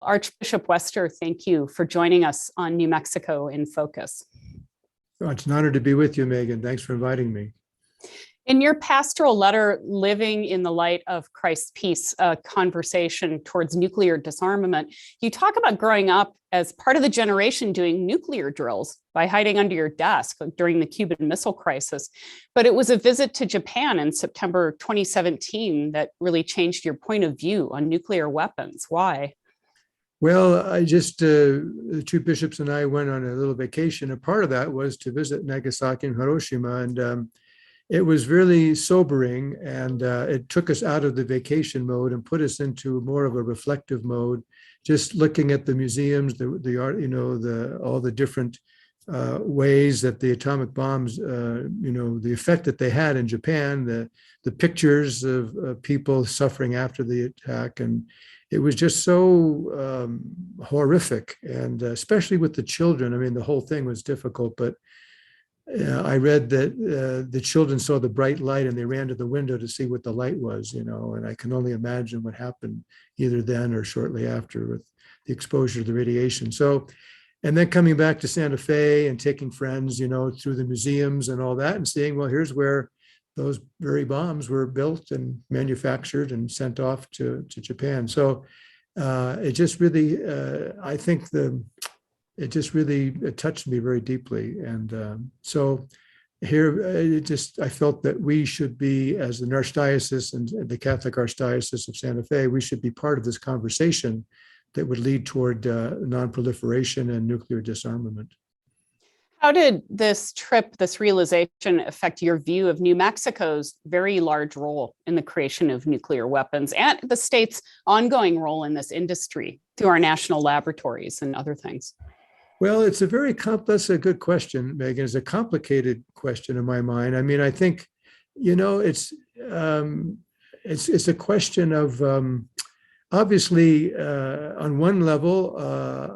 Archbishop Wester, thank you for joining us on New Mexico in Focus. Oh, it's an honor to be with you, Megan. Thanks for inviting me. In your pastoral letter, Living in the Light of Christ's Peace, a conversation towards nuclear disarmament, you talk about growing up as part of the generation doing nuclear drills by hiding under your desk during the Cuban Missile Crisis. But it was a visit to Japan in September 2017 that really changed your point of view on nuclear weapons. Why? Well, the two bishops and I went on a little vacation. And part of that was to visit Nagasaki and Hiroshima. And it was really sobering, and it took us out of the vacation mode and put us into more of a reflective mode, just looking at the museums, the art, all the different ways that the atomic bombs, the effect that they had in Japan, the pictures of people suffering after the attack. And it was just so horrific, and especially with the children. I mean, the whole thing was difficult, but I read that the children saw the bright light and they ran to the window to see what the light was, and I can only imagine what happened either then or shortly after with the exposure to the radiation. So, and then coming back to Santa Fe and taking friends, through the museums and all that, and seeing, well, here's where those very bombs were built and manufactured and sent off to Japan. So it just really, I think it touched me very deeply. And so here, I felt that we should be, as an archdiocese and the Catholic Archdiocese of Santa Fe, we should be part of this conversation that would lead toward non-proliferation and nuclear disarmament. How did this trip, this realization, affect your view of New Mexico's very large role in the creation of nuclear weapons and the state's ongoing role in this industry through our national laboratories and other things? Well, that's a good question, Megan. It's a complicated question in my mind. I mean, I think, it's a question of, obviously, on one level,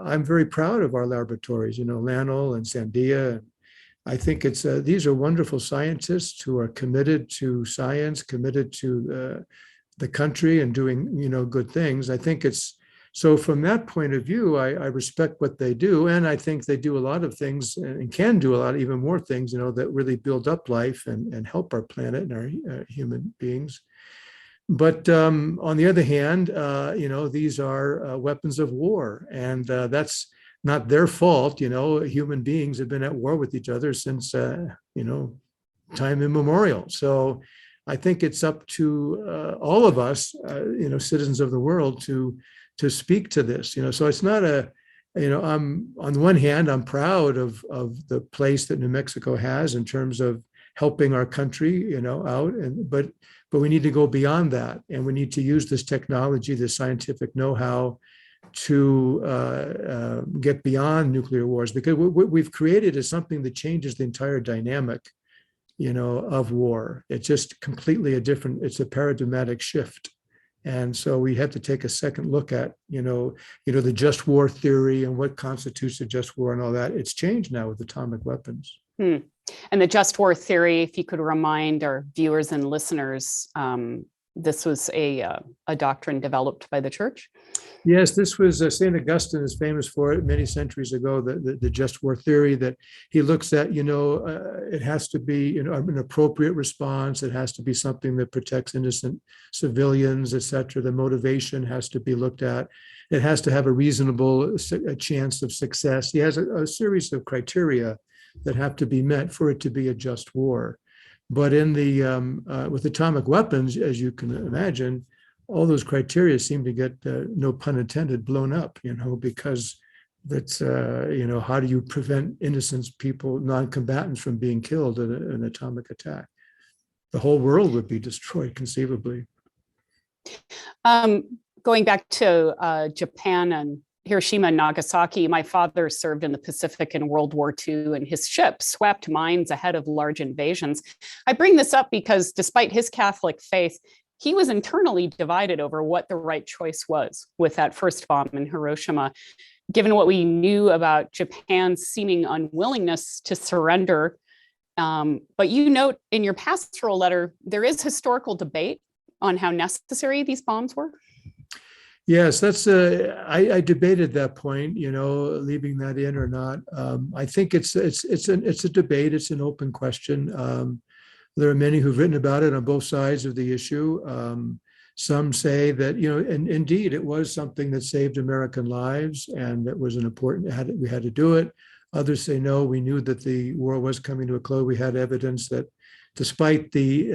I'm very proud of our laboratories, LANL and Sandia. I think these are wonderful scientists who are committed to science, committed to the country and doing, good things. I think so from that point of view, I respect what they do. And I think they do a lot of things and can do a lot, even more things, that really build up life and help our planet and our human beings. But on the other hand, these are weapons of war, and that's not their fault. Human beings have been at war with each other since, time immemorial. So I think it's up to all of us, citizens of the world, to speak to this. So it's not I'm on the one hand, I'm proud of the place that New Mexico has in terms of helping our country, out, but we need to go beyond that, and we need to use this technology, this scientific know-how, to get beyond nuclear wars, because what we've created is something that changes the entire dynamic, of war. It's just completely it's a paradigmatic shift. And so we have to take a second look at, the just war theory and what constitutes a just war and all that. It's changed now with atomic weapons. And the just war theory, if you could remind our viewers and listeners, this was a doctrine developed by the church? Yes, this was St. Augustine is famous for it many centuries ago, the just war theory, that he looks at, it has to be an appropriate response. It has to be something that protects innocent civilians, et cetera. The motivation has to be looked at. It has to have a reasonable chance of success. He has a series of criteria that have to be met for it to be a just war. But in with atomic weapons, as you can imagine, all those criteria seem to get, no pun intended, blown up, because that's, how do you prevent innocent people, non-combatants, from being killed in an atomic attack? The whole world would be destroyed, conceivably. Going back to Japan and Hiroshima and Nagasaki, my father served in the Pacific in World War II, and his ship swept mines ahead of large invasions. I bring this up because despite his Catholic faith, he was internally divided over what the right choice was with that first bomb in Hiroshima. Given what we knew about Japan's seeming unwillingness to surrender, but you note in your pastoral letter, there is historical debate on how necessary these bombs were. Yes, that's I debated that point, leaving that in or not. I think it's a debate. It's an open question. There are many who've written about it on both sides of the issue. Some say that, and indeed it was something that saved American lives and that was an important, we had to do it. Others say, no, we knew that the war was coming to a close. We had evidence that despite the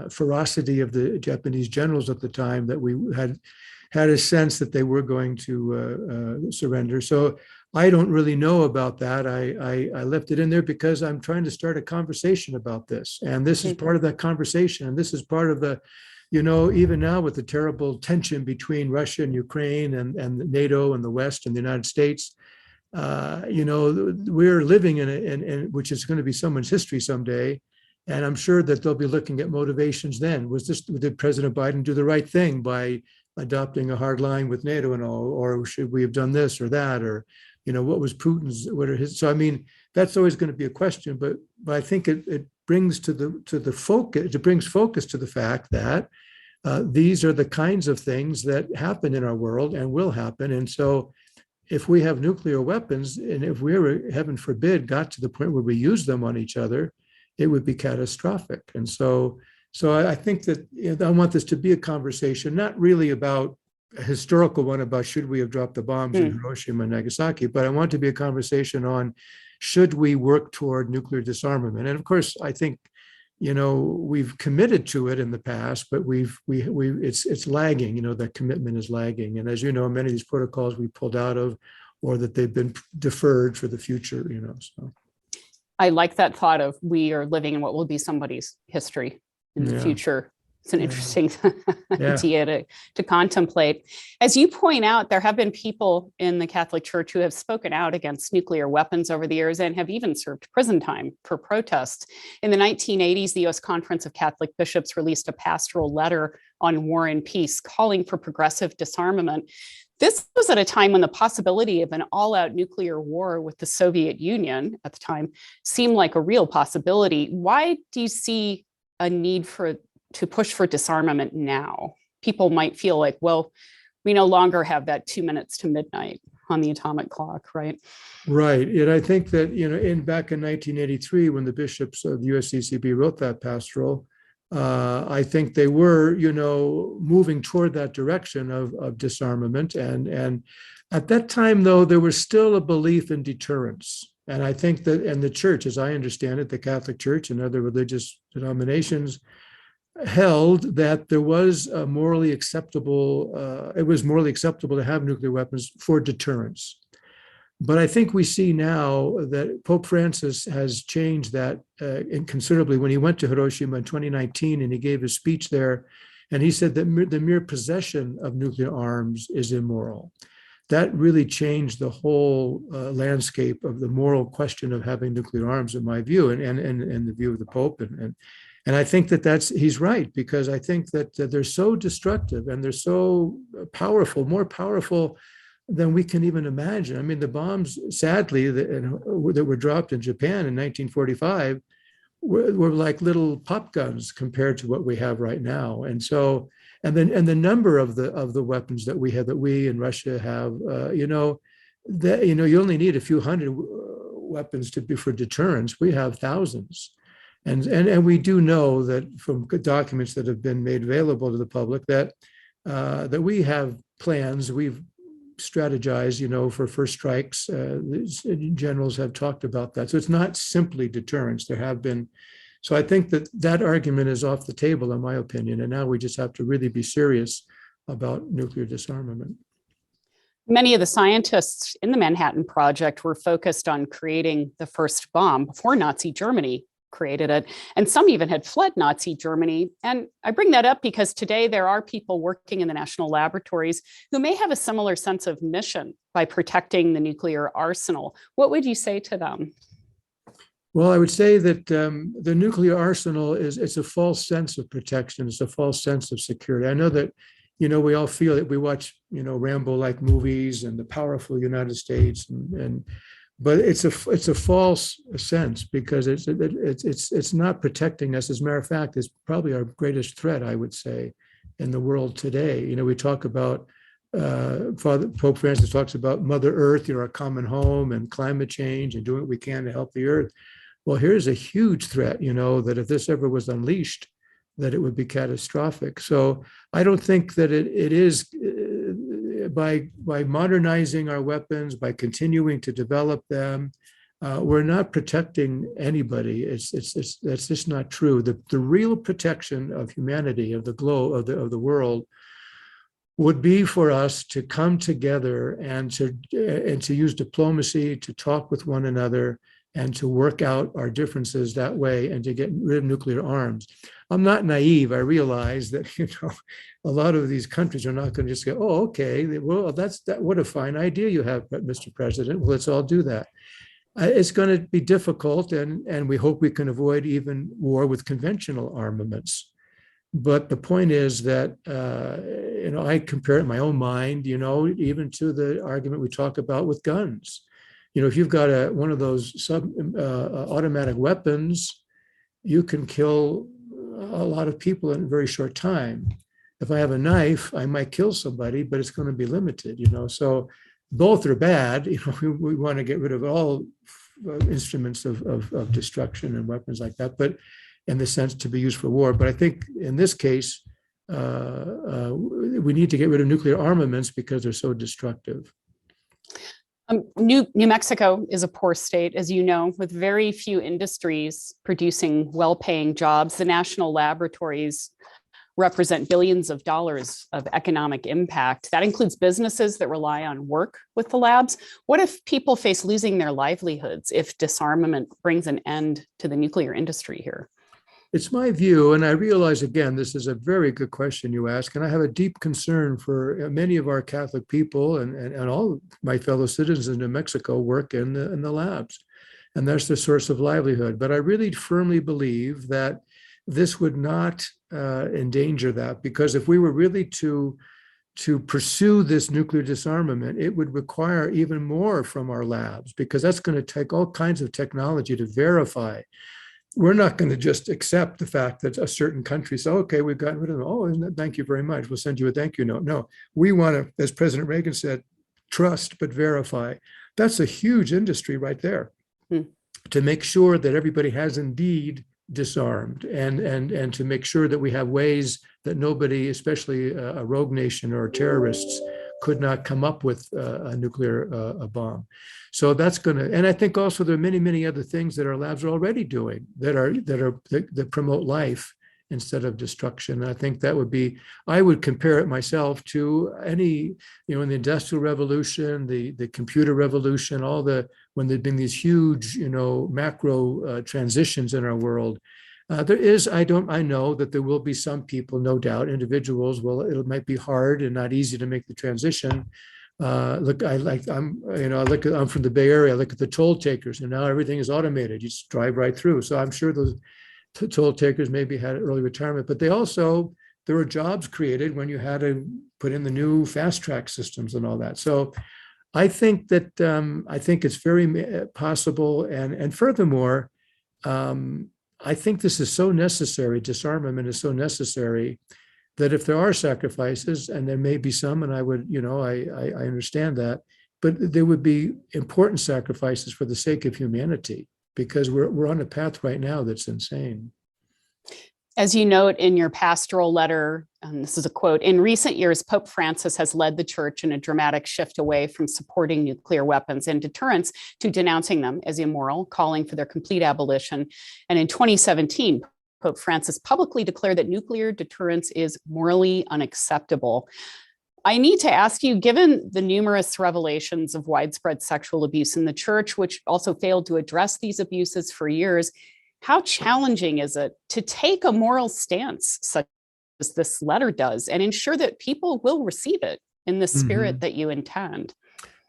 ferocity of the Japanese generals at the time, that we had a sense that they were going to surrender. So I don't really know about that. I left it in there because I'm trying to start a conversation about this. And this is part of that conversation. And this is part of the, even now with the terrible tension between Russia and Ukraine and NATO and the West and the United States, we're living in which is going to be someone's history someday. And I'm sure that they'll be looking at motivations then. Did President Biden do the right thing by adopting a hard line with NATO and all, or should we have done this or that, or what was Putin's, what are his? So I mean, that's always going to be a question, but I think it brings to the focus. It brings focus to the fact that these are the kinds of things that happen in our world and will happen. And so, if we have nuclear weapons, and if we ever, heaven forbid, got to the point where we use them on each other, it would be catastrophic. And so I think that I want this to be a conversation, not really about a historical one about should we have dropped the bombs in Hiroshima and Nagasaki, but I want to be a conversation on should we work toward nuclear disarmament. And of course, I think we've committed to it in the past, but it's lagging. That commitment is lagging. And as you know, many of these protocols we pulled out of, or that they've been deferred for the future. So I like that thought of we are living in what will be somebody's history in the future. It's an interesting idea to contemplate. As you point out, there have been people in the Catholic Church who have spoken out against nuclear weapons over the years and have even served prison time for protests. In the 1980s, the U.S. Conference of Catholic Bishops released a pastoral letter on war and peace, calling for progressive disarmament. This was at a time when the possibility of an all-out nuclear war with the Soviet Union at the time seemed like a real possibility. Why do you see a need to push for disarmament now? People might feel like, well, we no longer have that 2 minutes to midnight on the atomic clock, right? Right. And I think that, back in 1983, when the bishops of the USCCB wrote that pastoral, I think they were, moving toward that direction of disarmament. And at that time, though, there was still a belief in deterrence. And I think that, and the church, as I understand it, the Catholic Church and other religious denominations, held that there was a morally acceptable, it was morally acceptable to have nuclear weapons for deterrence. But I think we see now that Pope Francis has changed that considerably when he went to Hiroshima in 2019 and he gave his speech there. And he said that the mere possession of nuclear arms is immoral. That really changed the whole landscape of the moral question of having nuclear arms, in my view, and the view of the Pope. And I think that he's right, because I think that they're so destructive and they're so powerful, more powerful than we can even imagine. I mean, the bombs, sadly, that were dropped in Japan in 1945 were like little pop guns compared to what we have right now. And so, and the number of the weapons that we have, that we in Russia have, you only need a few hundred weapons for deterrence. We have thousands. And we do know that from documents that have been made available to the public that we have plans, we've strategized, for first strikes. Generals have talked about that. So it's not simply deterrence. There have been. So I think that argument is off the table, in my opinion. And now we just have to really be serious about nuclear disarmament. Many of the scientists in the Manhattan Project were focused on creating the first bomb before Nazi Germany created it. And some even had fled Nazi Germany. And I bring that up because today there are people working in the national laboratories who may have a similar sense of mission by protecting the nuclear arsenal. What would you say to them? Well, I would say that the nuclear arsenal it's a false sense of protection. It's a false sense of security. I know that, we all feel that we watch, Rambo-like movies and the powerful United States but it's a false sense, because it's not protecting us. As a matter of fact, it's probably our greatest threat, I would say. in the world today. We talk about Pope Francis talks about Mother Earth, our common home, and climate change, and doing what we can to help the Earth. Well, here's a huge threat, that if this ever was unleashed, that it would be catastrophic. So I don't think that it is by modernizing our weapons, by continuing to develop them, we're not protecting anybody. That's just not true. The real protection of humanity, of the globe, of the world, would be for us to come together and to use diplomacy, to talk with one another, and to work out our differences that way, and to get rid of nuclear arms. I'm not naive. I realize that a lot of these countries are not going to just go, oh, okay, well, what a fine idea you have, Mr. President. Well, let's all do that. It's going to be difficult, and we hope we can avoid even war with conventional armaments. But the point is that I compare it in my own mind, even to the argument we talk about with guns. If you've got one of those automatic weapons, you can kill a lot of people in a very short time. If I have a knife, I might kill somebody, but it's going to be limited. So both are bad. We want to get rid of all instruments of destruction and weapons like that, but in the sense to be used for war. But I think in this case, we need to get rid of nuclear armaments because they're so destructive. New Mexico is a poor state, as you know, with very few industries producing well-paying jobs. The national laboratories represent billions of dollars of economic impact. That includes businesses that rely on work with the labs. What if people face losing their livelihoods if disarmament brings an end to the nuclear industry here? It's my view, and I realize, again, this is a very good question you ask, and I have a deep concern for many of our Catholic people and all my fellow citizens in New Mexico work in the labs, and that's their source of livelihood. But I really firmly believe that this would not endanger that, because if we were really to pursue this nuclear disarmament, it would require even more from our labs, because that's going to take all kinds of technology to verify. We're not going to just accept the fact that a certain country says, okay, we've gotten rid of them. Oh, thank you very much. We'll send you a thank you note. No, we want to, as President Reagan said, trust but verify. That's a huge industry right there, to make sure that everybody has indeed disarmed, and to make sure that we have ways that nobody, especially a rogue nation or terrorists, could not come up with a nuclear bomb. So that's going to, and I think also there are many, many other things that our labs are already doing that promote life instead of destruction. And I think that would be, I would compare it myself to any, in the Industrial Revolution, the computer revolution, when there've been these huge, macro transitions in our world. I know that there will be some people, no doubt, individuals, it might be hard and not easy to make the transition. I'm from the Bay Area. I look at the toll takers, and now everything is automated. You just drive right through. So I'm sure those toll takers maybe had early retirement, but there were jobs created when you had to put in the new fast track systems and all that. So I think that I think it's very possible, and furthermore, I think this is so necessary. Disarmament is so necessary that if there are sacrifices, and there may be some, and I would, I understand that, but there would be important sacrifices for the sake of humanity, because we're on a path right now that's insane. As you note in your pastoral letter, and this is a quote, in recent years, Pope Francis has led the church in a dramatic shift away from supporting nuclear weapons and deterrence to denouncing them as immoral, calling for their complete abolition. And in 2017, Pope Francis publicly declared that nuclear deterrence is morally unacceptable. I need to ask you, given the numerous revelations of widespread sexual abuse in the church, which also failed to address these abuses for years, how challenging is it to take a moral stance such as this letter does and ensure that people will receive it in the spirit that you intend?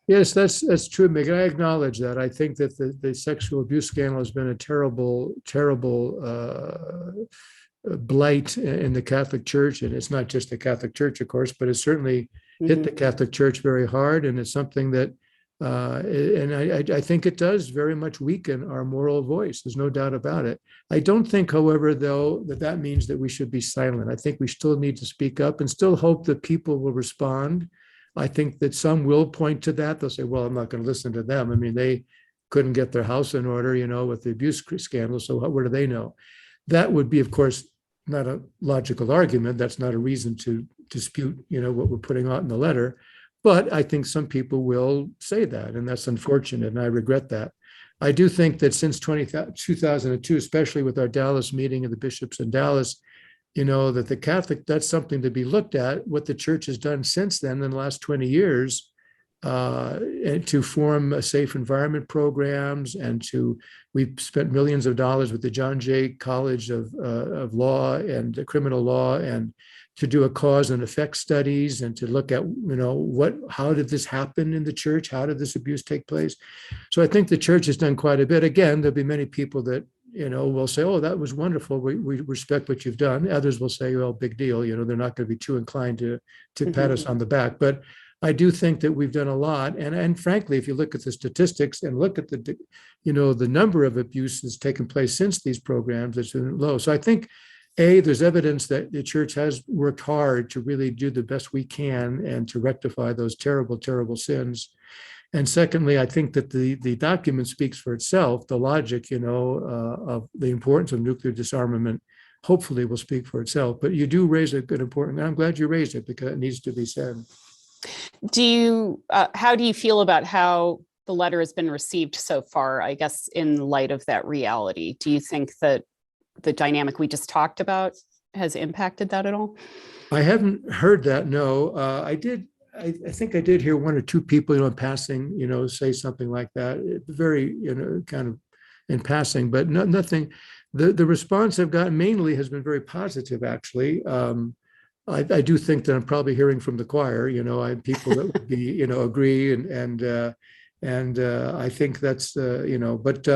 Yes, that's true, Megan. I acknowledge that. I think that the sexual abuse scandal has been a terrible, terrible blight in the Catholic Church. And it's not just the Catholic Church, of course, but it certainly hit the Catholic Church very hard. And it's something that And I think it does very much weaken our moral voice. There's no doubt about it. I don't think, however, though, that means that we should be silent. I think we still need to speak up and still hope that people will respond. I think that some will point to that. They'll say, well, I'm not going to listen to them. I mean, they couldn't get their house in order, with the abuse scandal. So what do they know? That would be, of course, not a logical argument. That's not a reason to dispute, what we're putting out in the letter. But I think some people will say that, and that's unfortunate, and I regret that. I do think that since 2002, especially with our Dallas meeting of the bishops in Dallas, that the Catholic, that's something to be looked at, what the church has done since then in the last 20 years to form safe environment programs, and we've spent millions of dollars with the John Jay College of Law and Criminal Law, and to do a cause and effect studies, and to look at, how did this happen in the church? How did this abuse take place? So I think the church has done quite a bit. Again, there'll be many people that, will say, oh, that was wonderful. We respect what you've done. Others will say, well, big deal. They're not going to be too inclined to pat us on the back. But I do think that we've done a lot. And frankly, if you look at the statistics and look at the number of abuses taken place since these programs, it's low. So I think, there's evidence that the church has worked hard to really do the best we can and to rectify those terrible, terrible sins. And secondly, I think that the document speaks for itself. The logic, of the importance of nuclear disarmament, hopefully will speak for itself. But you do raise a good important, and I'm glad you raised it because it needs to be said. How do you feel about how the letter has been received so far, I guess, in light of that reality? Do you think that the dynamic we just talked about has impacted that at all? I haven't heard that, no. I think I did hear one or two people, in passing, say something like that. Very, kind of in passing, but nothing. The response I've gotten mainly has been very positive, actually. I do think that I'm probably hearing from the choir, I have people that would be, agree, and I think that's, but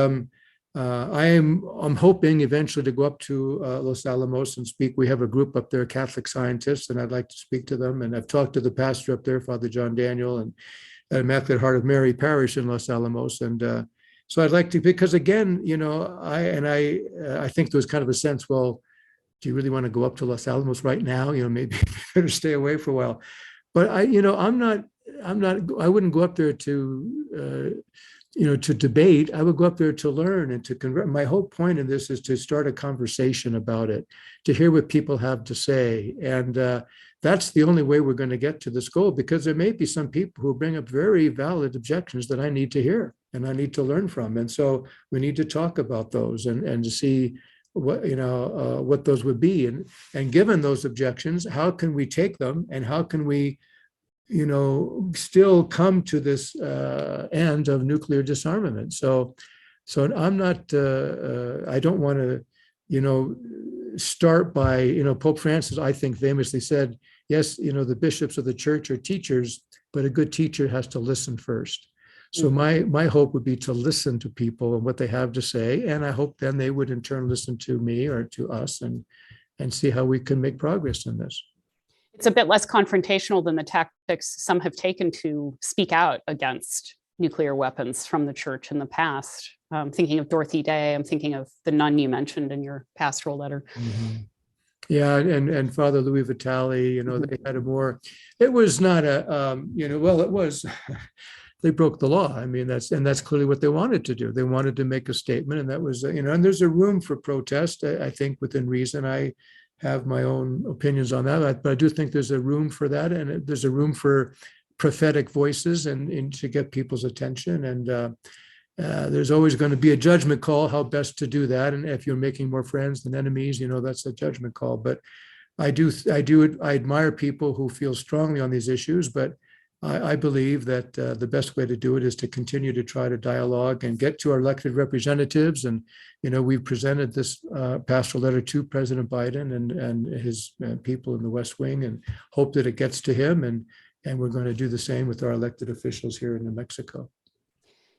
I'm hoping eventually to go up to Los Alamos and speak. We have a group up there, Catholic scientists, and I'd like to speak to them. And I've talked to the pastor up there, Father John Daniel, and Immaculate Heart of Mary Parish in Los Alamos. And so I'd like to, because again, I think there was kind of a sense, well, do you really want to go up to Los Alamos right now? Maybe you better stay away for a while. But I wouldn't go up there to debate. I would go up there to learn and to convert. My whole point in this is to start a conversation about it, to hear what people have to say. And that's the only way we're going to get to this goal, because there may be some people who bring up very valid objections that I need to hear and I need to learn from. And so we need to talk about those and to see what those would be. And given those objections, how can we take them, and how can we still come to this end of nuclear disarmament? So I'm not, I don't want to, start by, Pope Francis, I think, famously said, yes, the bishops of the church are teachers, but a good teacher has to listen first. So my hope would be to listen to people and what they have to say. And I hope then they would in turn listen to me or to us and see how we can make progress in this. It's a bit less confrontational than the tactics some have taken to speak out against nuclear weapons from the church in the past. I'm thinking of Dorothy Day. I'm thinking of the nun you mentioned in your pastoral letter. Mm-hmm. Yeah, and Father Louis Vitale, they had a more, it was not a, well, it was, they broke the law. I mean, that's clearly what they wanted to do. They wanted to make a statement, and that was, and there's a room for protest, I think, within reason. I have my own opinions on that, but I do think there's a room for that, and there's a room for prophetic voices and to get people's attention. And there's always going to be a judgment call how best to do that. And if you're making more friends than enemies, that's a judgment call. But I admire people who feel strongly on these issues, but I believe that the best way to do it is to continue to try to dialogue and get to our elected representatives. And, we've presented this pastoral letter to President Biden and his people in the West Wing, and hope that it gets to him. And we're going to do the same with our elected officials here in New Mexico.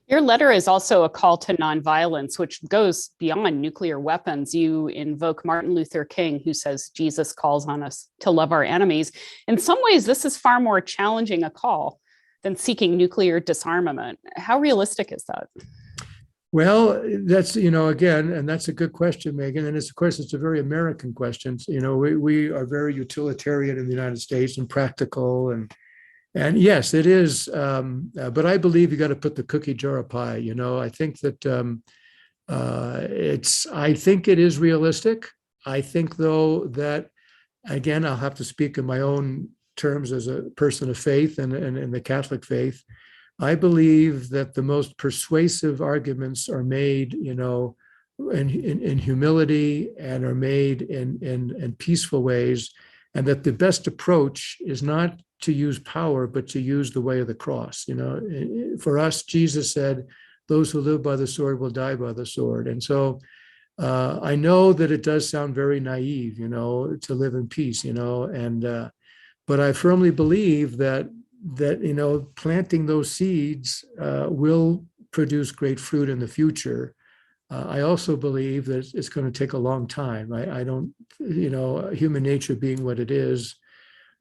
Your letter is also a call to nonviolence, which goes beyond nuclear weapons. You invoke Martin Luther King, who says Jesus calls on us to love our enemies. In some ways, this is far more challenging a call than seeking nuclear disarmament. How realistic is that? Well, that's, again, and that's a good question, Megan. And of course, it's a very American question. We are very utilitarian in the United States and practical. And yes, it is. But I believe you got to put the cookie jar of pie. I think that I think it is realistic. I think, though, that, again, I'll have to speak in my own terms as a person of faith and in the Catholic faith. I believe that the most persuasive arguments are made, in humility, and are made in peaceful ways, and that the best approach is not to use power, but to use the way of the cross. For us, Jesus said, "Those who live by the sword will die by the sword." And so I know that it does sound very naive, to live in peace, but I firmly believe that planting those seeds will produce great fruit in the future. I also believe that it's going to take a long time. I don't, human nature being what it is,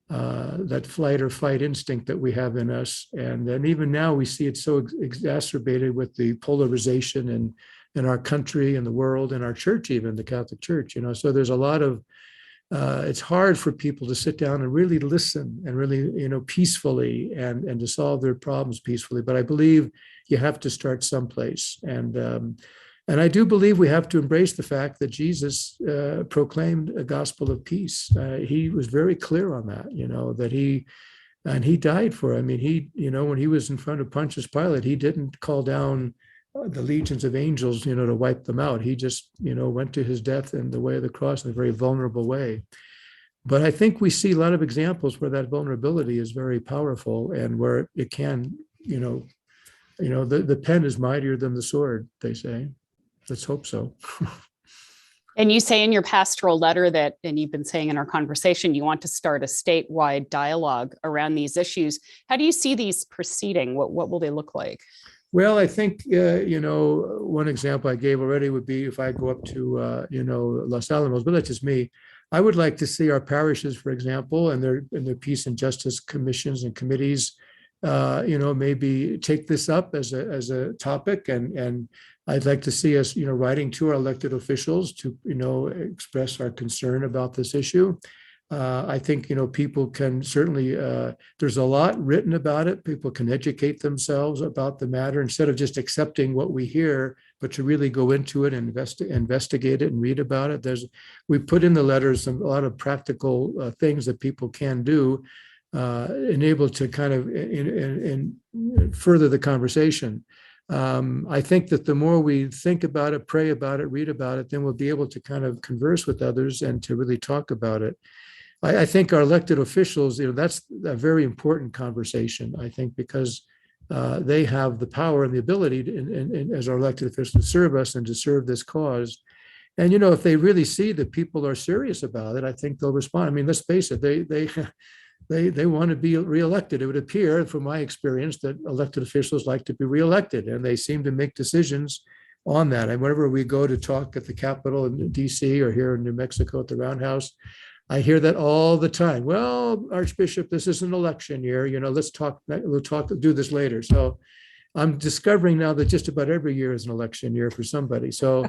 that flight or fight instinct that we have in us. And then even now we see it so exacerbated with the polarization in our country and the world and our church, even the Catholic Church, so there's a lot of, it's hard for people to sit down and really listen and really, peacefully and to solve their problems peacefully. But I believe you have to start someplace. And I do believe we have to embrace the fact that Jesus proclaimed a gospel of peace. He was very clear on that, that he died for it. I mean, when he was in front of Pontius Pilate, he didn't call down the legions of angels, to wipe them out. He just, went to his death in the way of the cross in a very vulnerable way. But I think we see a lot of examples where that vulnerability is very powerful, and where it can, the pen is mightier than the sword, they say. Let's hope so. And you say in your pastoral letter that, and you've been saying in our conversation, you want to start a statewide dialogue around these issues. How do you see these proceeding? What will they look like? Well, I think, one example I gave already would be if I go up to, Los Alamos, but that's just me. I would like to see our parishes, for example, and their peace and justice commissions and committees, maybe take this up as a topic. And I'd like to see us, writing to our elected officials to, express our concern about this issue. I think, people can certainly, there's a lot written about it. People can educate themselves about the matter instead of just accepting what we hear, but to really go into it and investigate it and read about it. We put in the letters a lot of practical things that people can do, enabled to kind of further the conversation. I think that the more we think about it, pray about it, read about it, then we'll be able to kind of converse with others and to really talk about it. I think our elected officials, that's a very important conversation, I think, because they have the power and the ability to, as our elected officials, to serve us and to serve this cause. And, if they really see that people are serious about it, I think they'll respond. I mean, let's face it, they want to be reelected. It would appear, from my experience, that elected officials like to be reelected, and they seem to make decisions on that. And whenever we go to talk at the Capitol in DC or here in New Mexico at the Roundhouse, I hear that all the time. Well, Archbishop, this is an election year. Let's talk. We'll do this later. So I'm discovering now that just about every year is an election year for somebody. So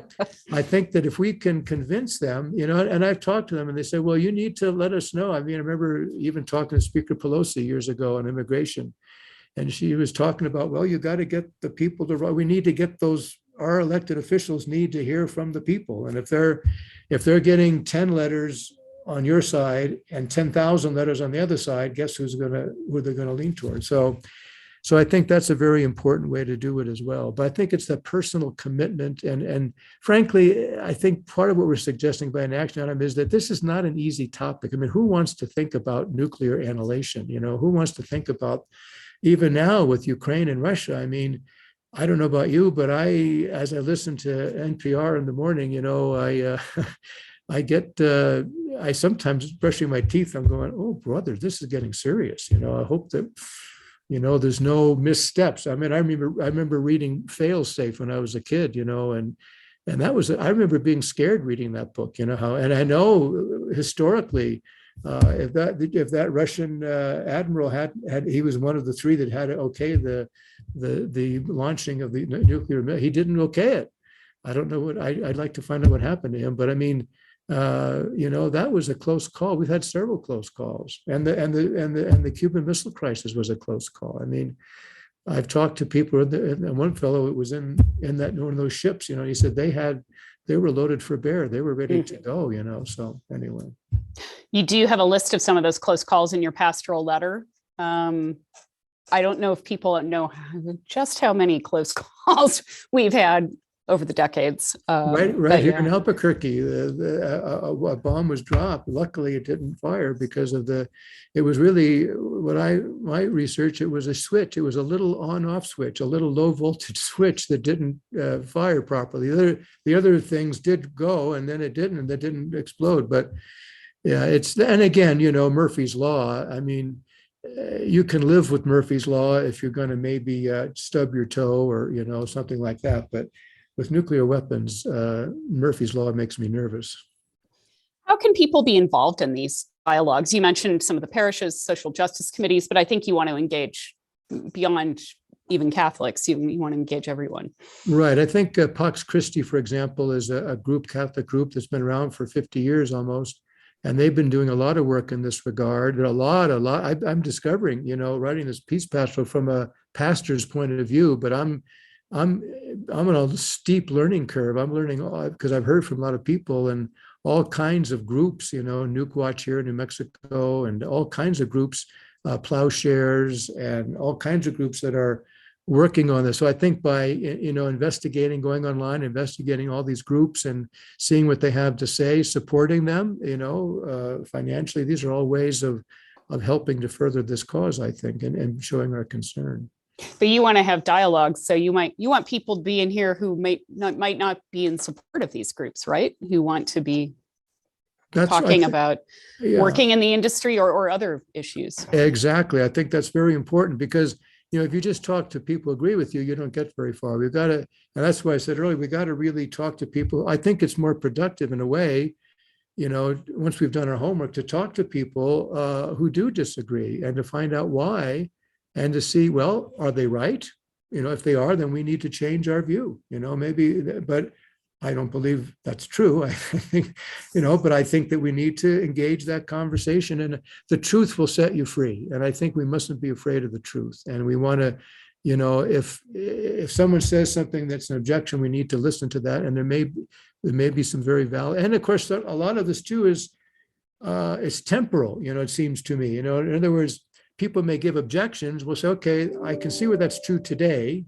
I think that if we can convince them, and I've talked to them and they say, well, you need to let us know. I mean, I remember even talking to Speaker Pelosi years ago on immigration. And she was talking about, well, you got to get the people we need to get our elected officials need to hear from the people. And if they're getting 10 letters on your side and 10,000 letters on the other side, guess who they're going to lean towards. So I think that's a very important way to do it as well. But I think it's that personal commitment. And frankly, I think part of what we're suggesting by an action item is that this is not an easy topic. I mean, who wants to think about nuclear annihilation? Who wants to think about, even now with Ukraine and Russia? I mean, I don't know about you, but as I listen to NPR in the morning, I sometimes brushing my teeth, I'm going, oh, brother, this is getting serious. I hope that, there's no missteps. I mean, I remember reading Failsafe when I was a kid, and that was, I remember being scared reading that book, and I know historically If that Russian admiral he was one of the three that had to okay the launching of the nuclear. He didn't okay it. I don't know what I'd like to find out what happened to him, but I mean, that was a close call. We've had several close calls, and the Cuban Missile Crisis was a close call. I mean, I've talked to people, and one fellow was in that one of those ships. He said they were loaded for bear. They were ready to go. So anyway, you do have a list of some of those close calls in your pastoral letter. I don't know if people know just how many close calls we've had over the decades. Right here in Albuquerque, a bomb was dropped. Luckily, it didn't fire because of it was really my research, it was a switch. It was a little on-off switch, a little low voltage switch that didn't fire properly. The other things did go, and then it didn't, and that didn't explode. But yeah, and again, Murphy's Law. I mean, you can live with Murphy's Law if you're going to maybe stub your toe or, something like that. But with nuclear weapons, Murphy's Law makes me nervous. How can people be involved in these dialogues? You mentioned some of the parishes, social justice committees, but I think you want to engage beyond even Catholics. You want to engage everyone. Right. I think Pax Christi, for example, is a Catholic group that's been around for 50 years almost. And they've been doing a lot of work in this regard. A lot. I'm discovering, writing this peace pastoral from a pastor's point of view, but I'm on a steep learning curve. I'm learning because I've heard from a lot of people and all kinds of groups, Nuke Watch here in New Mexico, and all kinds of groups, Plowshares, and all kinds of groups that are working on this. So I think by investigating, going online, investigating all these groups and seeing what they have to say, supporting them, financially, these are all ways of helping to further this cause, I think, and showing our concern. But you want to have dialogues, so you want people to be in here who might not be in support of these groups, right? Who want to be talking about working in the industry or other issues. Exactly. I think that's very important because if you just talk to people who agree with you, you don't get very far. We've got to, and that's why I said earlier, we got to really talk to people. I think it's more productive in a way, once we've done our homework, to talk to people who do disagree and to find out why. And to see, well, are they right? If they are, then we need to change our view, maybe, but I don't believe that's true. I think, but I think that we need to engage that conversation, and the truth will set you free. And I think we mustn't be afraid of the truth. And we want to, if someone says something that's an objection, we need to listen to that. And there may be some very valid, and of course, a lot of this too is, it's temporal, it seems to me, in other words, people may give objections. We'll say, okay, I can see where that's true today.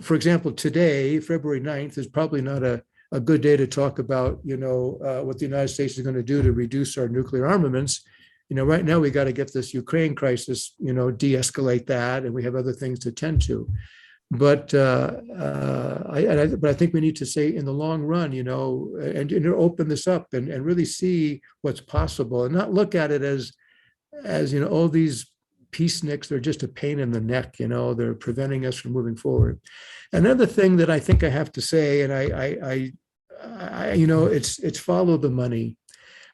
For example, today, February 9th, is probably not a good day to talk about, what the United States is going to do to reduce our nuclear armaments. Right now we got to get this Ukraine crisis, de-escalate that, and we have other things to tend to. But I think we need to say in the long run, and open this up and really see what's possible, and not look at it as all these peaceniks, they're just a pain in the neck, they're preventing us from moving forward. Another thing that I think I have to say, and I it's follow the money.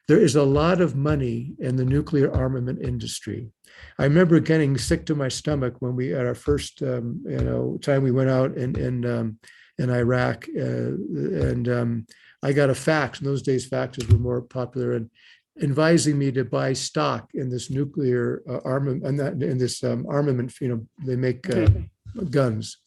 There is a lot of money in the nuclear armament industry. I remember getting sick to my stomach when we, at our first, time we went out in Iraq, and I got a fax. In those days, faxes were more popular, and advising me to buy stock in this nuclear armament, and in this armament. They make guns,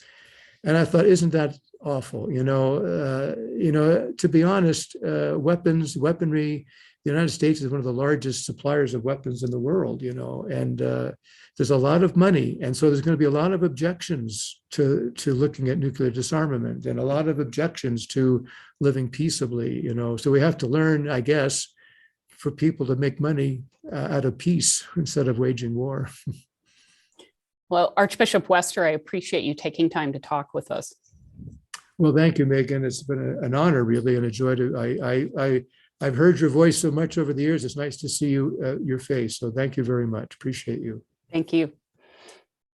and I thought, isn't that awful? To be honest, weaponry. The United States is one of the largest suppliers of weapons in the world. And there's a lot of money, and so there's going to be a lot of objections to looking at nuclear disarmament, and a lot of objections to living peaceably. So we have to learn, I guess, for people to make money out of peace instead of waging war. Well, Archbishop Wester, I appreciate you taking time to talk with us. Well, thank you, Megan. It's been an honor, really, and a joy to. I've heard your voice so much over the years. It's nice to see your face. So thank you very much. Appreciate you. Thank you.